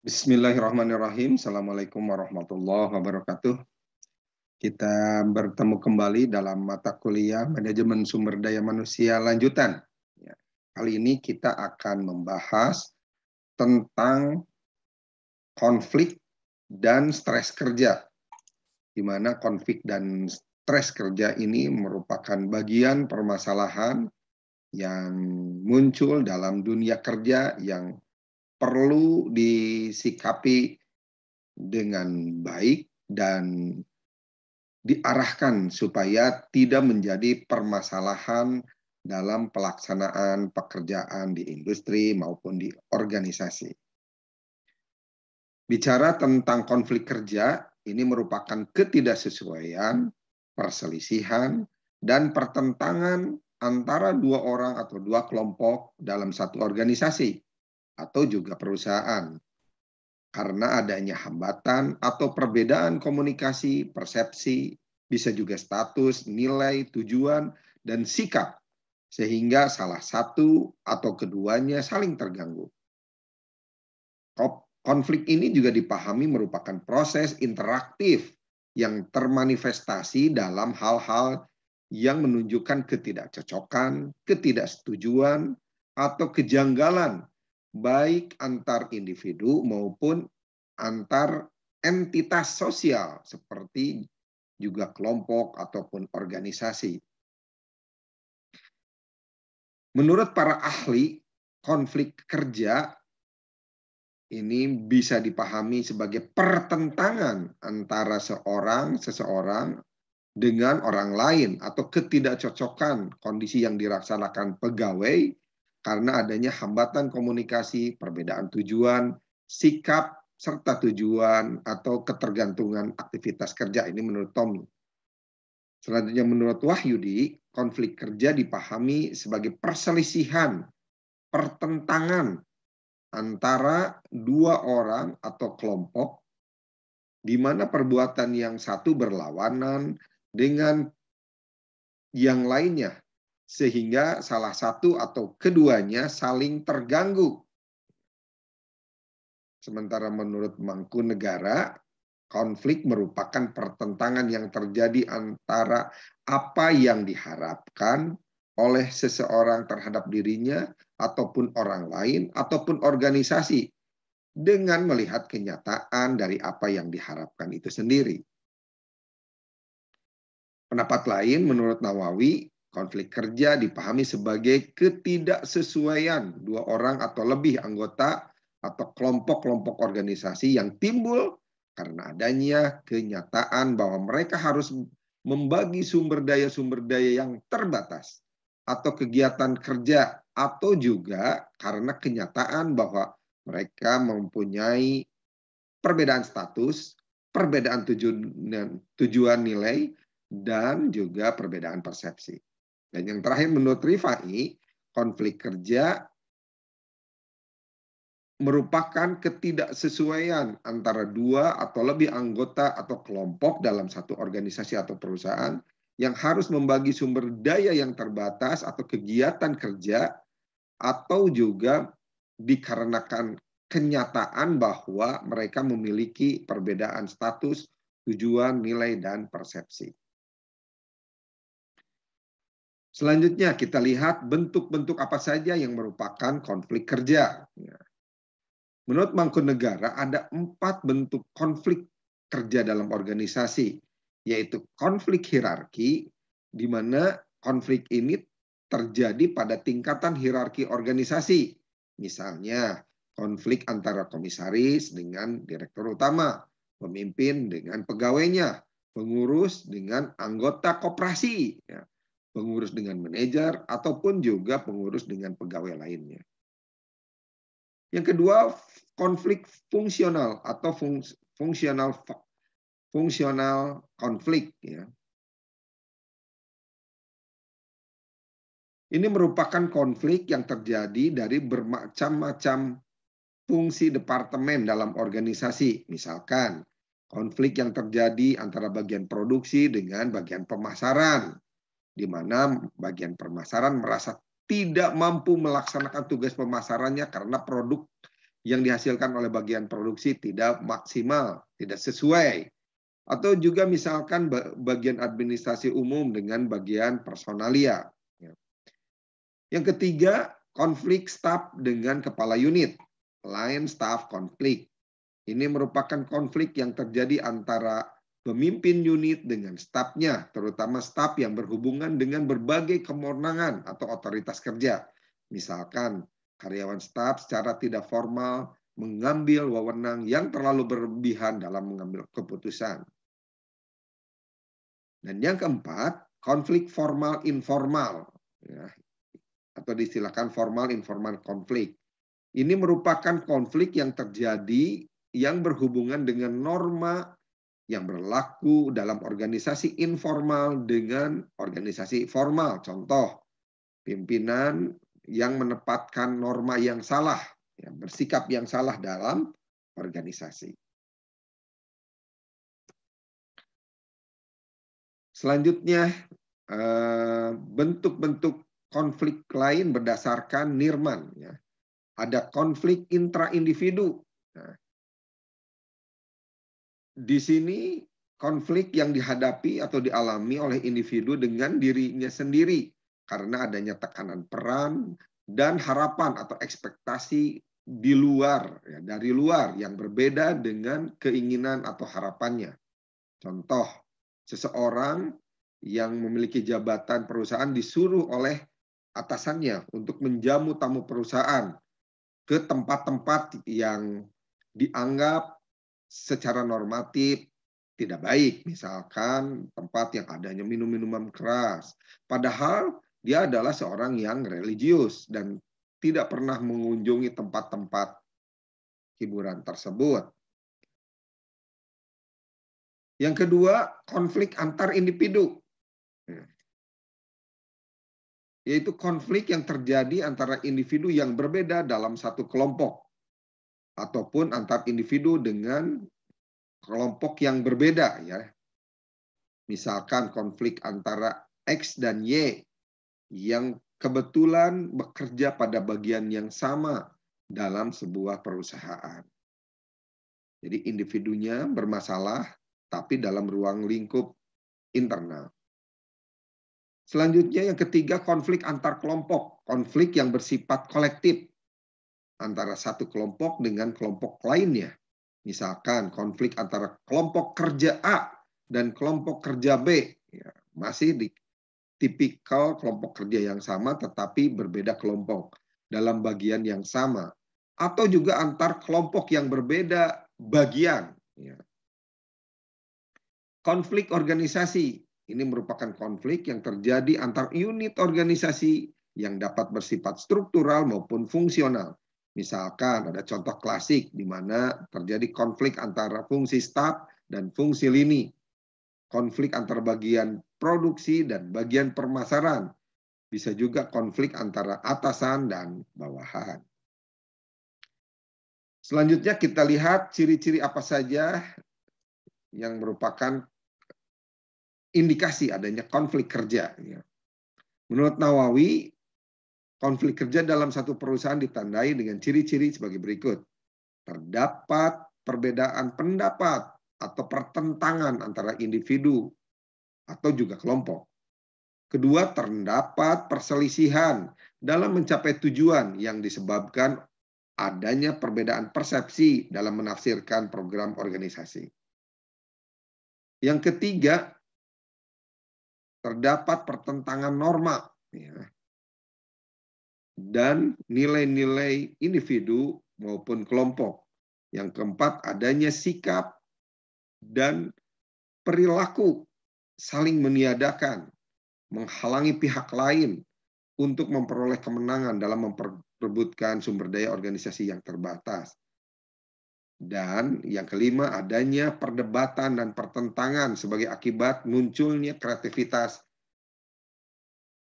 Bismillahirrahmanirrahim. Assalamualaikum warahmatullahi wabarakatuh. Kita bertemu kembali dalam mata kuliah Manajemen Sumber Daya Manusia lanjutan. Kali ini kita akan membahas tentang konflik dan stres kerja, di mana konflik dan stres kerja ini merupakan bagian permasalahan yang muncul dalam dunia kerja yang perlu disikapi dengan baik dan diarahkan supaya tidak menjadi permasalahan dalam pelaksanaan pekerjaan di industri maupun di organisasi. Bicara tentang konflik kerja, ini merupakan ketidaksesuaian, perselisihan, dan pertentangan antara dua orang atau dua kelompok dalam satu organisasi atau juga perusahaan. Karena adanya hambatan atau perbedaan komunikasi, persepsi, bisa juga status, nilai, tujuan, dan sikap, sehingga salah satu atau keduanya saling terganggu. Konflik ini juga dipahami merupakan proses interaktif yang termanifestasi dalam hal-hal yang menunjukkan ketidakcocokan, ketidaksetujuan, atau kejanggalan baik antar individu maupun antar entitas sosial seperti juga kelompok ataupun organisasi. Menurut para ahli, konflik kerja ini bisa dipahami sebagai pertentangan antara seseorang dengan orang lain atau ketidakcocokan kondisi yang dirasakan pegawai karena adanya hambatan komunikasi, perbedaan tujuan, sikap, serta tujuan atau ketergantungan aktivitas kerja. Ini menurut Tommy. Selanjutnya menurut Wahyudi, konflik kerja dipahami sebagai perselisihan, pertentangan antara dua orang atau kelompok di mana perbuatan yang satu berlawanan dengan yang lainnya, sehingga salah satu atau keduanya saling terganggu. Sementara menurut Mangkunegara, konflik merupakan pertentangan yang terjadi antara apa yang diharapkan oleh seseorang terhadap dirinya, ataupun orang lain, ataupun organisasi, dengan melihat kenyataan dari apa yang diharapkan itu sendiri. Pendapat lain menurut Nawawi, konflik kerja dipahami sebagai ketidaksesuaian dua orang atau lebih anggota atau kelompok-kelompok organisasi yang timbul karena adanya kenyataan bahwa mereka harus membagi sumber daya yang terbatas atau kegiatan kerja, atau juga karena kenyataan bahwa mereka mempunyai perbedaan status, perbedaan tujuan nilai, dan juga perbedaan persepsi. Dan yang terakhir menurut Rifai, konflik kerja merupakan ketidaksesuaian antara dua atau lebih anggota atau kelompok dalam satu organisasi atau perusahaan yang harus membagi sumber daya yang terbatas atau kegiatan kerja, atau juga dikarenakan kenyataan bahwa mereka memiliki perbedaan status, tujuan, nilai, dan persepsi. Selanjutnya kita lihat bentuk-bentuk apa saja yang merupakan konflik kerja. Menurut Mangkunegara ada 4 bentuk konflik kerja dalam organisasi, yaitu konflik hierarki, di mana konflik ini terjadi pada tingkatan hierarki organisasi. Misalnya konflik antara komisaris dengan direktur utama, pemimpin dengan pegawainya, pengurus dengan anggota koperasi, pengurus dengan manajer, ataupun juga pengurus dengan pegawai lainnya. Yang kedua, konflik fungsional atau fungsional konflik. Ini merupakan konflik yang terjadi dari bermacam-macam fungsi departemen dalam organisasi. Misalkan, konflik yang terjadi antara bagian produksi dengan bagian pemasaran, di mana bagian pemasaran merasa tidak mampu melaksanakan tugas pemasarannya karena produk yang dihasilkan oleh bagian produksi tidak maksimal, tidak sesuai. Atau juga misalkan bagian administrasi umum dengan bagian personalia. Yang ketiga, konflik staf dengan kepala unit, line staff konflik. Ini merupakan konflik yang terjadi antara pemimpin unit dengan stafnya, terutama staf yang berhubungan dengan berbagai kewenangan atau otoritas kerja. Misalkan, karyawan staf secara tidak formal mengambil wewenang yang terlalu berlebihan dalam mengambil keputusan. Dan yang keempat, konflik formal-informal, ya, atau diistilahkan formal-informal konflik. Ini merupakan konflik yang terjadi yang berhubungan dengan norma yang berlaku dalam organisasi informal dengan organisasi formal. Contoh, pimpinan yang menempatkan norma yang salah, ya, bersikap yang salah dalam organisasi. Selanjutnya, bentuk-bentuk konflik lain berdasarkan Nirman. Ya. Ada konflik intra-individu. Nah, di sini konflik yang dihadapi atau dialami oleh individu dengan dirinya sendiri karena adanya tekanan peran dan harapan atau ekspektasi di luar, ya, dari luar yang berbeda dengan keinginan atau harapannya. Contoh, seseorang yang memiliki jabatan perusahaan disuruh oleh atasannya untuk menjamu tamu perusahaan ke tempat-tempat yang dianggap secara normatif tidak baik, misalkan tempat yang adanya minum-minuman keras. Padahal dia adalah seorang yang religius dan tidak pernah mengunjungi tempat-tempat hiburan tersebut. Yang kedua, konflik antar individu. Yaitu konflik yang terjadi antara individu yang berbeda dalam satu kelompok ataupun antar individu dengan kelompok yang berbeda, ya. Misalkan konflik antara X dan Y yang kebetulan bekerja pada bagian yang sama dalam sebuah perusahaan. Jadi individunya bermasalah tapi dalam ruang lingkup internal. Selanjutnya yang ketiga, konflik antar kelompok, konflik yang bersifat kolektif antara satu kelompok dengan kelompok lainnya. Misalkan konflik antara kelompok kerja A dan kelompok kerja B, ya, masih di tipikal kelompok kerja yang sama tetapi berbeda kelompok dalam bagian yang sama. Atau juga antar kelompok yang berbeda bagian. Ya. Konflik organisasi, ini merupakan konflik yang terjadi antar unit organisasi yang dapat bersifat struktural maupun fungsional. Misalkan ada contoh klasik di mana terjadi konflik antara fungsi staf dan fungsi lini. Konflik antar bagian produksi dan bagian pemasaran. Bisa juga konflik antara atasan dan bawahan. Selanjutnya kita lihat ciri-ciri apa saja yang merupakan indikasi adanya konflik kerja. Menurut Nawawi, konflik kerja dalam satu perusahaan ditandai dengan ciri-ciri sebagai berikut. Terdapat perbedaan pendapat atau pertentangan antara individu atau juga kelompok. Kedua, terdapat perselisihan dalam mencapai tujuan yang disebabkan adanya perbedaan persepsi dalam menafsirkan program organisasi. Yang ketiga, terdapat pertentangan norma, ya, dan nilai-nilai individu maupun kelompok. Yang keempat, adanya sikap dan perilaku saling meniadakan, menghalangi pihak lain untuk memperoleh kemenangan dalam memperebutkan sumber daya organisasi yang terbatas. Dan yang kelima, adanya perdebatan dan pertentangan sebagai akibat munculnya kreativitas,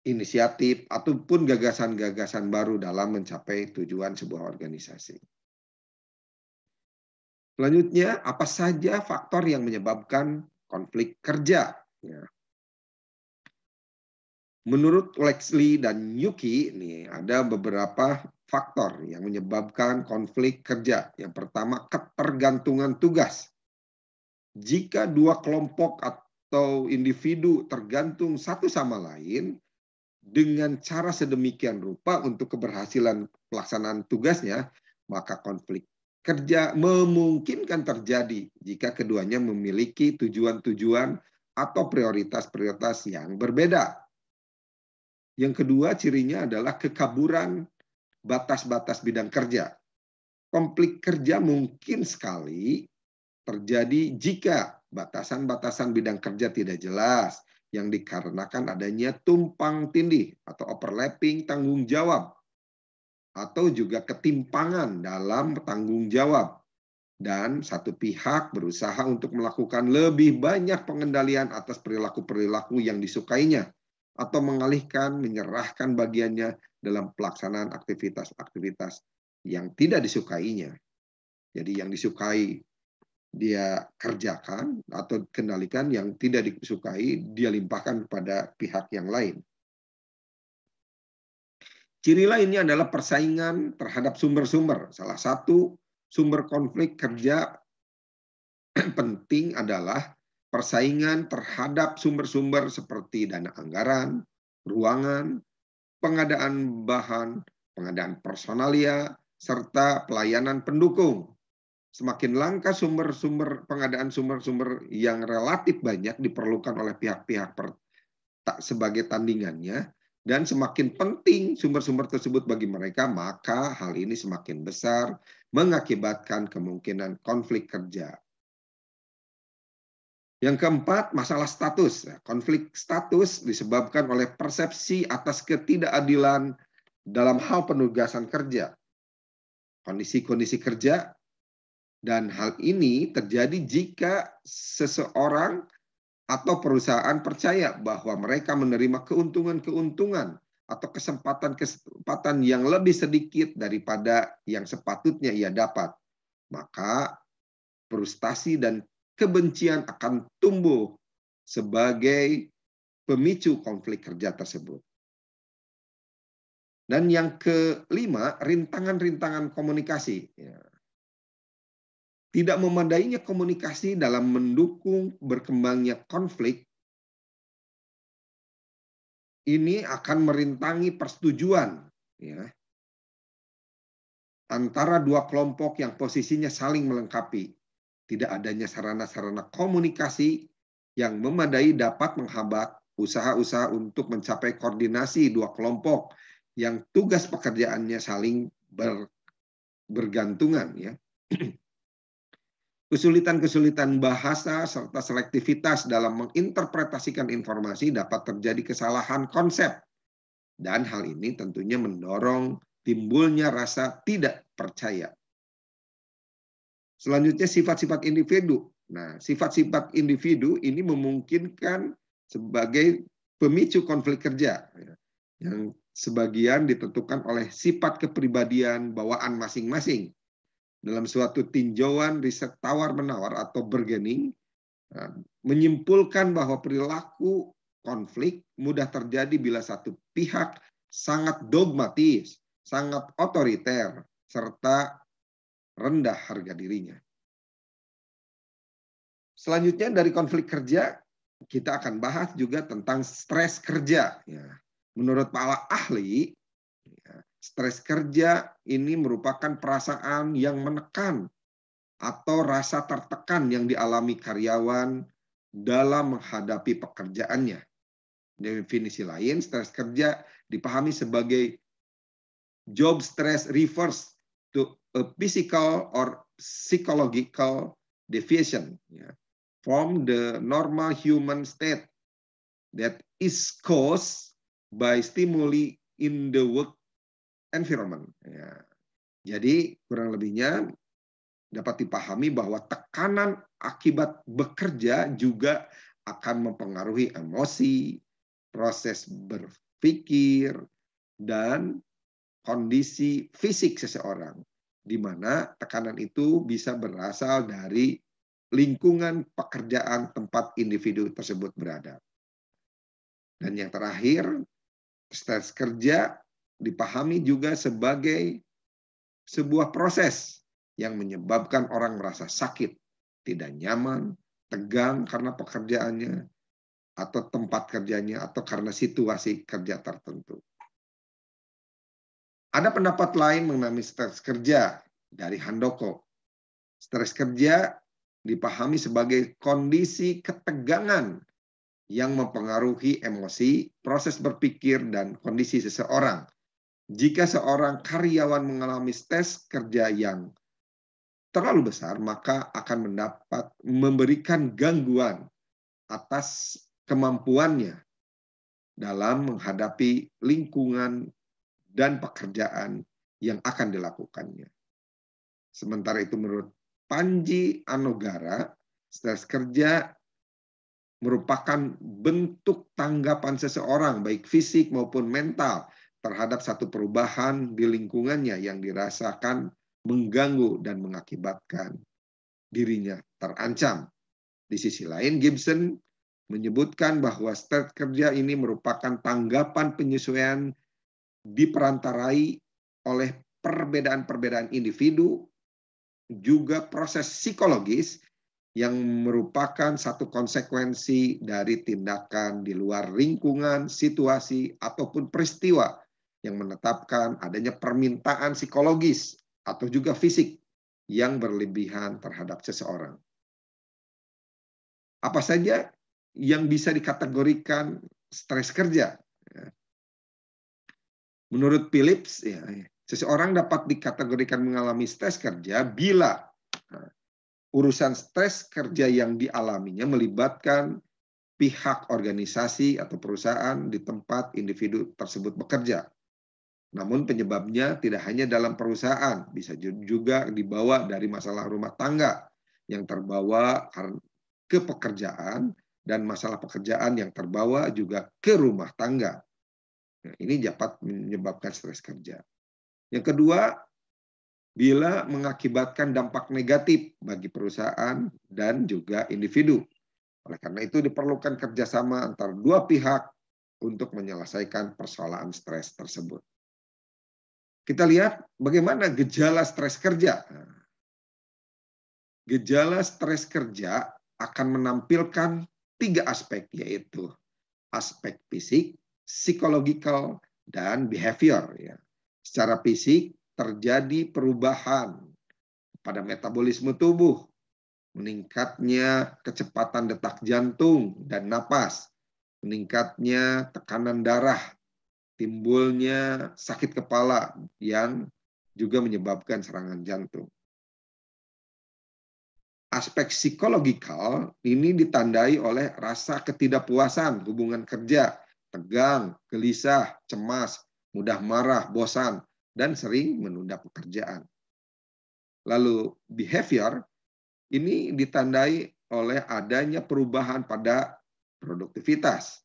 inisiatif, ataupun gagasan-gagasan baru dalam mencapai tujuan sebuah organisasi. Selanjutnya, apa saja faktor yang menyebabkan konflik kerja? Ya. Menurut Lexley dan Yuki, nih ada beberapa faktor yang menyebabkan konflik kerja. Yang pertama, ketergantungan tugas. Jika dua kelompok atau individu tergantung satu sama lain dengan cara sedemikian rupa untuk keberhasilan pelaksanaan tugasnya, maka konflik kerja memungkinkan terjadi jika keduanya memiliki tujuan-tujuan atau prioritas-prioritas yang berbeda. Yang kedua, cirinya adalah kekaburan batas-batas bidang kerja. Konflik kerja mungkin sekali terjadi jika batasan-batasan bidang kerja tidak jelas yang dikarenakan adanya tumpang tindih atau overlapping tanggung jawab atau juga ketimpangan dalam tanggung jawab dan satu pihak berusaha untuk melakukan lebih banyak pengendalian atas perilaku-perilaku yang disukainya atau mengalihkan, menyerahkan bagiannya dalam pelaksanaan aktivitas-aktivitas yang tidak disukainya. Jadi yang disukai dia kerjakan atau kendalikan, yang tidak disukai dia limpahkan kepada pihak yang lain. Ciri lainnya adalah persaingan terhadap sumber-sumber. Salah satu sumber konflik kerja penting adalah persaingan terhadap sumber-sumber seperti dana anggaran, ruangan, pengadaan bahan, pengadaan personalia, serta pelayanan pendukung. Semakin langka sumber-sumber pengadaan sumber-sumber yang relatif banyak diperlukan oleh pihak-pihak sebagai tandingannya, dan semakin penting sumber-sumber tersebut bagi mereka, maka hal ini semakin besar mengakibatkan kemungkinan konflik kerja. Yang keempat, masalah status. Konflik status disebabkan oleh persepsi atas ketidakadilan dalam hal penugasan kerja, kondisi-kondisi kerja. Dan hal ini terjadi jika seseorang atau perusahaan percaya bahwa mereka menerima keuntungan-keuntungan atau kesempatan-kesempatan yang lebih sedikit daripada yang sepatutnya ia dapat. Maka frustasi dan kebencian akan tumbuh sebagai pemicu konflik kerja tersebut. Dan yang kelima, rintangan-rintangan komunikasi. Tidak memadainya komunikasi dalam mendukung berkembangnya konflik ini akan merintangi persetujuan antara dua kelompok yang posisinya saling melengkapi. Tidak adanya sarana-sarana komunikasi yang memadai dapat menghambat usaha-usaha untuk mencapai koordinasi dua kelompok yang tugas pekerjaannya saling bergantungan. Kesulitan-kesulitan bahasa serta selektivitas dalam menginterpretasikan informasi dapat terjadi kesalahan konsep. Dan hal ini tentunya mendorong timbulnya rasa tidak percaya. Selanjutnya, sifat-sifat individu. Nah, sifat-sifat individu ini memungkinkan sebagai pemicu konflik kerja, yang sebagian ditentukan oleh sifat kepribadian bawaan masing-masing. Dalam suatu tinjauan riset tawar-menawar atau bargaining, menyimpulkan bahwa perilaku konflik mudah terjadi bila satu pihak sangat dogmatis, sangat otoriter, serta rendah harga dirinya. Selanjutnya dari konflik kerja, kita akan bahas juga tentang stres kerja. Menurut para ahli, stres kerja ini merupakan perasaan yang menekan atau rasa tertekan yang dialami karyawan dalam menghadapi pekerjaannya. Definisi lain, stres kerja dipahami sebagai job stress refers to a physical or psychological deviation from the normal human state that is caused by stimuli in the work environment. Jadi kurang lebihnya dapat dipahami bahwa tekanan akibat bekerja juga akan mempengaruhi emosi, proses berpikir, dan kondisi fisik seseorang, di mana tekanan itu bisa berasal dari lingkungan pekerjaan tempat individu tersebut berada. Dan yang terakhir, stres kerja dipahami juga sebagai sebuah proses yang menyebabkan orang merasa sakit, tidak nyaman, tegang karena pekerjaannya, atau tempat kerjanya, atau karena situasi kerja tertentu. Ada pendapat lain mengenai stres kerja dari Handoko. Stres kerja dipahami sebagai kondisi ketegangan yang mempengaruhi emosi, proses berpikir, dan kondisi seseorang. Jika seorang karyawan mengalami stres kerja yang terlalu besar, maka akan memberikan gangguan atas kemampuannya dalam menghadapi lingkungan dan pekerjaan yang akan dilakukannya. Sementara itu menurut Panji Anogara, stres kerja merupakan bentuk tanggapan seseorang baik fisik maupun mental terhadap satu perubahan di lingkungannya yang dirasakan mengganggu dan mengakibatkan dirinya terancam. Di sisi lain, Gibson menyebutkan bahwa stres kerja ini merupakan tanggapan penyesuaian diperantarai oleh perbedaan-perbedaan individu, juga proses psikologis yang merupakan satu konsekuensi dari tindakan di luar lingkungan, situasi, ataupun peristiwa yang menetapkan adanya permintaan psikologis atau juga fisik yang berlebihan terhadap seseorang. Apa saja yang bisa dikategorikan stres kerja? Menurut Phillips, seseorang dapat dikategorikan mengalami stres kerja bila urusan stres kerja yang dialaminya melibatkan pihak organisasi atau perusahaan di tempat individu tersebut bekerja. Namun penyebabnya tidak hanya dalam perusahaan, bisa juga dibawa dari masalah rumah tangga yang terbawa ke pekerjaan dan masalah pekerjaan yang terbawa juga ke rumah tangga. Nah, ini dapat menyebabkan stres kerja. Yang kedua, bila mengakibatkan dampak negatif bagi perusahaan dan juga individu. Oleh karena itu diperlukan kerjasama antara dua pihak untuk menyelesaikan persoalan stres tersebut. Kita lihat bagaimana gejala stres kerja. Gejala stres kerja akan menampilkan 3 aspek, yaitu aspek fisik, psikologikal, dan behavior. Secara fisik, terjadi perubahan pada metabolisme tubuh, meningkatnya kecepatan detak jantung dan napas, meningkatnya tekanan darah, timbulnya sakit kepala yang juga menyebabkan serangan jantung. Aspek psikologikal ini ditandai oleh rasa ketidakpuasan hubungan kerja, tegang, gelisah, cemas, mudah marah, bosan, dan sering menunda pekerjaan. Lalu behavior ini ditandai oleh adanya perubahan pada produktivitas,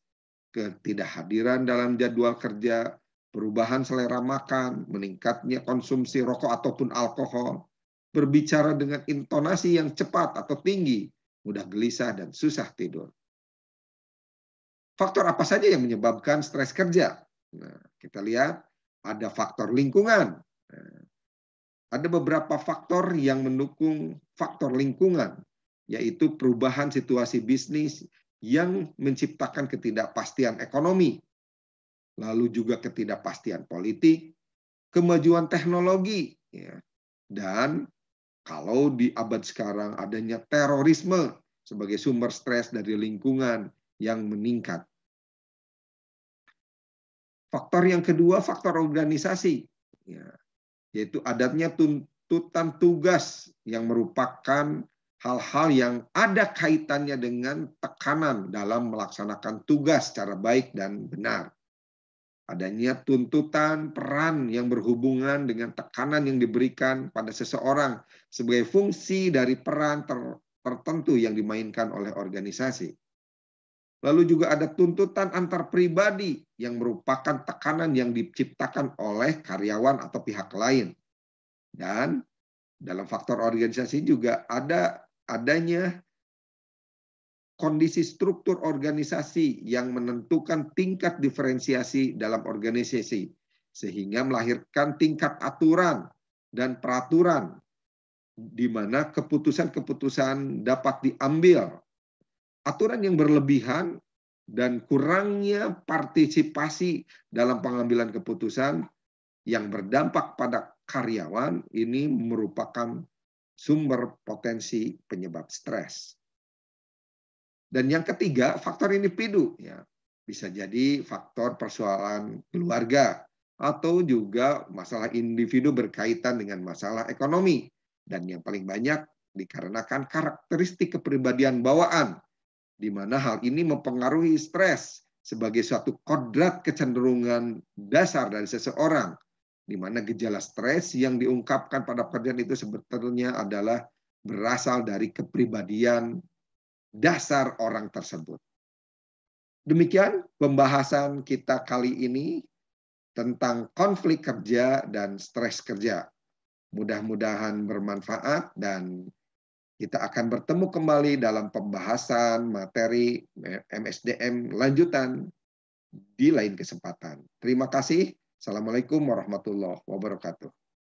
ketidakhadiran dalam jadwal kerja, perubahan selera makan, meningkatnya konsumsi rokok ataupun alkohol, berbicara dengan intonasi yang cepat atau tinggi, mudah gelisah dan susah tidur. Faktor apa saja yang menyebabkan stres kerja? Nah, kita lihat ada faktor lingkungan. Ada beberapa faktor yang mendukung faktor lingkungan, yaitu perubahan situasi bisnis yang menciptakan ketidakpastian ekonomi, lalu juga ketidakpastian politik, kemajuan teknologi, dan kalau di abad sekarang adanya terorisme sebagai sumber stres dari lingkungan yang meningkat. Faktor yang kedua, faktor organisasi, yaitu adanya tuntutan tugas yang merupakan hal-hal yang ada kaitannya dengan tekanan dalam melaksanakan tugas secara baik dan benar. Adanya tuntutan peran yang berhubungan dengan tekanan yang diberikan pada seseorang sebagai fungsi dari peran tertentu yang dimainkan oleh organisasi. Lalu juga ada tuntutan antar pribadi yang merupakan tekanan yang diciptakan oleh karyawan atau pihak lain. Dan dalam faktor organisasi juga adanya kondisi struktur organisasi yang menentukan tingkat diferensiasi dalam organisasi. sehingga melahirkan tingkat aturan dan peraturan di mana keputusan-keputusan dapat diambil. Aturan yang berlebihan dan kurangnya partisipasi dalam pengambilan keputusan yang berdampak pada karyawan ini merupakan sumber potensi penyebab stres. Dan yang ketiga, faktor individu. Ya, bisa jadi faktor persoalan keluarga atau juga masalah individu berkaitan dengan masalah ekonomi. Dan yang paling banyak dikarenakan karakteristik kepribadian bawaan, di mana hal ini mempengaruhi stres sebagai suatu kodrat kecenderungan dasar dari seseorang, di mana gejala stres yang diungkapkan pada pekerjaan itu sebetulnya adalah berasal dari kepribadian dasar orang tersebut. Demikian pembahasan kita kali ini tentang konflik kerja dan stres kerja. Mudah-mudahan bermanfaat dan kita akan bertemu kembali dalam pembahasan materi MSDM lanjutan di lain kesempatan. Terima kasih. Assalamualaikum warahmatullahi wabarakatuh.